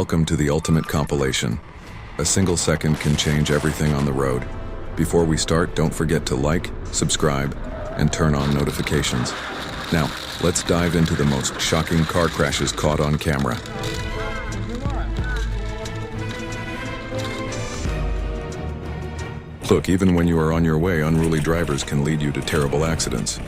Welcome to the ultimate compilation. A single second can change everything on the road. Before we start, don't forget to like, subscribe, and turn on notifications. Now, let's dive into the most shocking car crashes caught on camera. Look, even when you are on your way, unruly drivers can lead you to terrible accidents.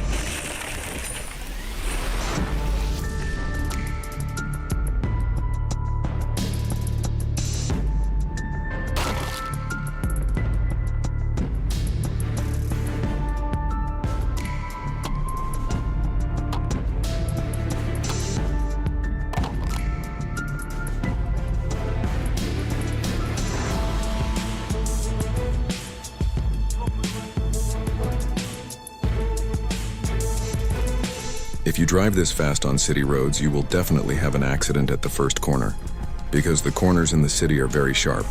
If you drive this fast on city roads, you will definitely have an accident at the first corner, because the corners in the city are very sharp.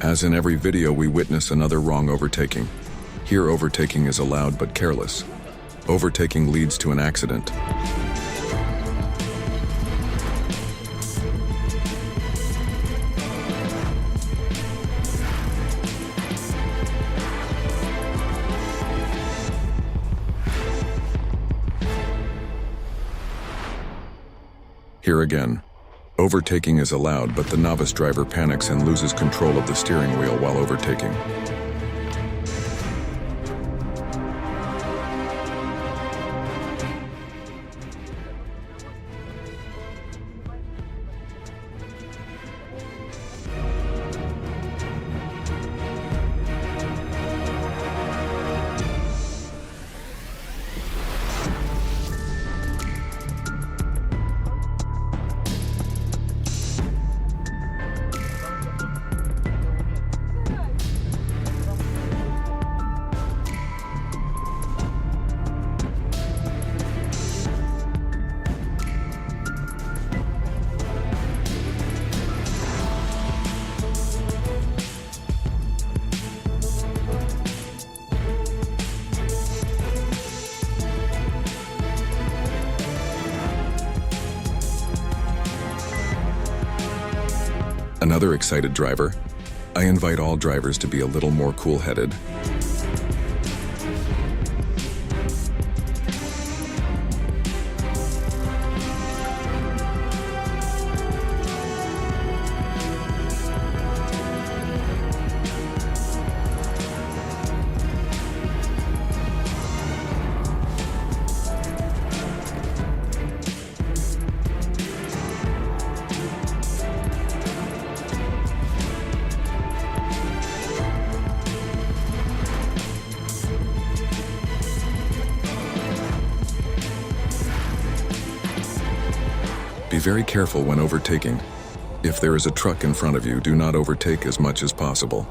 As in every video, we witness another wrong overtaking. Here, overtaking is allowed but careless. Overtaking leads to an accident. Here again. Overtaking is allowed, but the novice driver panics and loses control of the steering wheel while overtaking. Another excited driver. I invite all drivers to be a little more cool-headed. Be very careful when overtaking. If there is a truck in front of you, do not overtake as much as possible.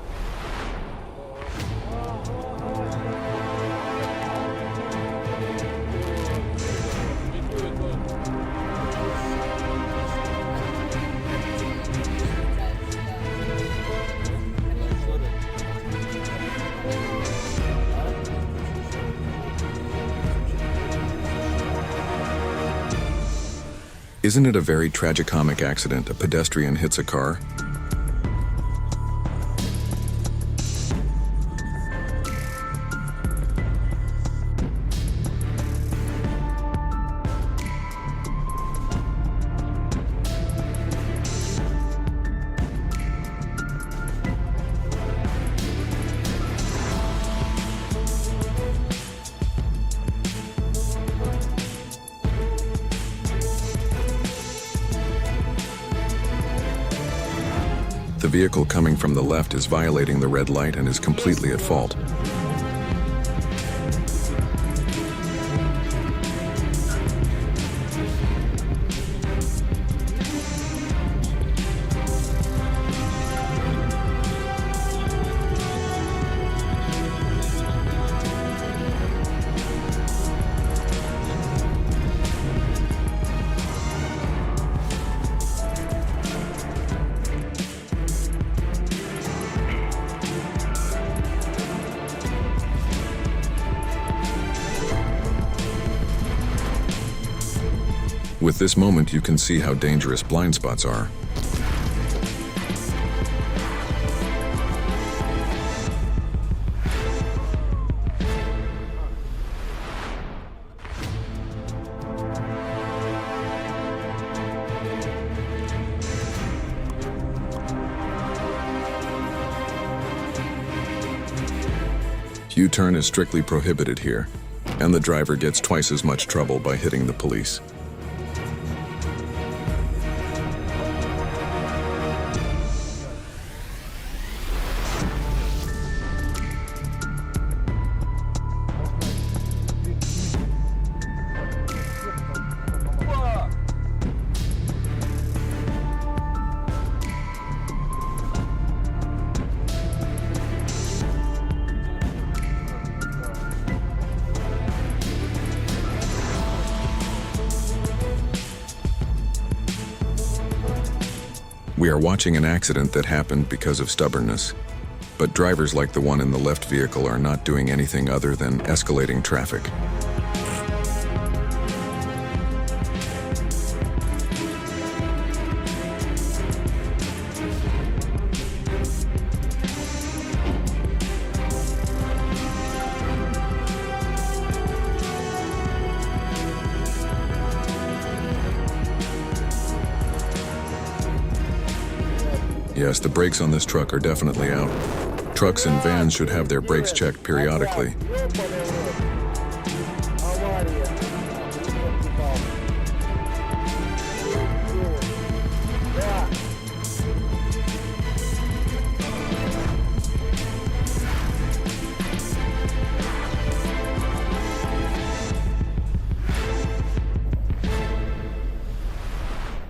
Isn't it a very tragicomic accident? A pedestrian hits a car. The vehicle coming from the left is violating the red light and is completely at fault. With this moment, you can see how dangerous blind spots are. U-turn is strictly prohibited here, and the driver gets twice as much trouble by hitting the police. We are watching an accident that happened because of stubbornness, but drivers like the one in the left vehicle are not doing anything other than escalating traffic. Yes, the brakes on this truck are definitely out. Trucks and vans should have their brakes checked periodically.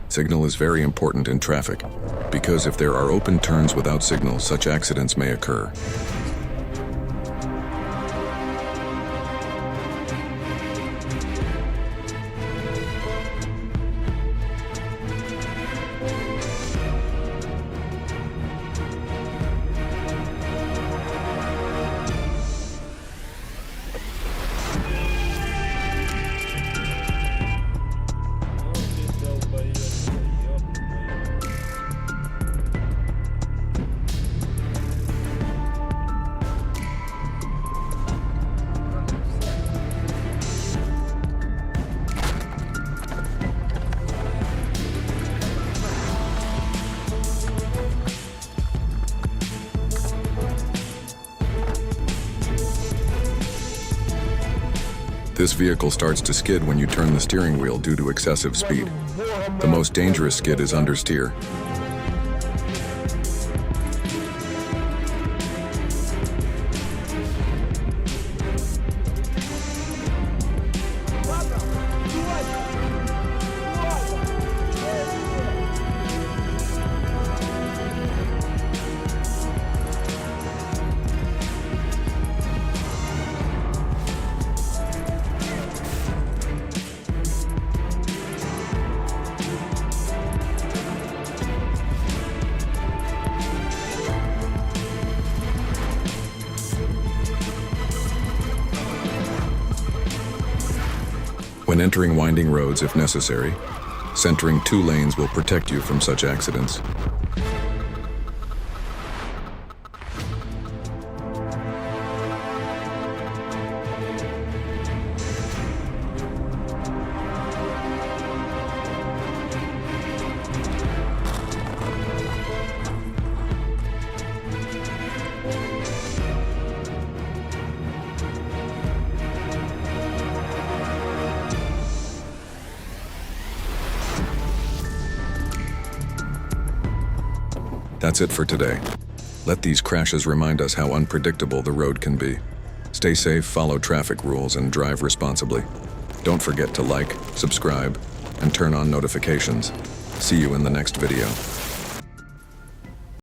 Signal is very important in traffic, because if there are open turns without signal, such accidents may occur. This vehicle starts to skid when you turn the steering wheel due to excessive speed. The most dangerous skid is understeer. When entering winding roads, if necessary, centering 2 lanes will protect you from such accidents. That's it for today. Let these crashes remind us how unpredictable the road can be. Stay safe, follow traffic rules, and drive responsibly. Don't forget to like, subscribe, and turn on notifications. See you in the next video.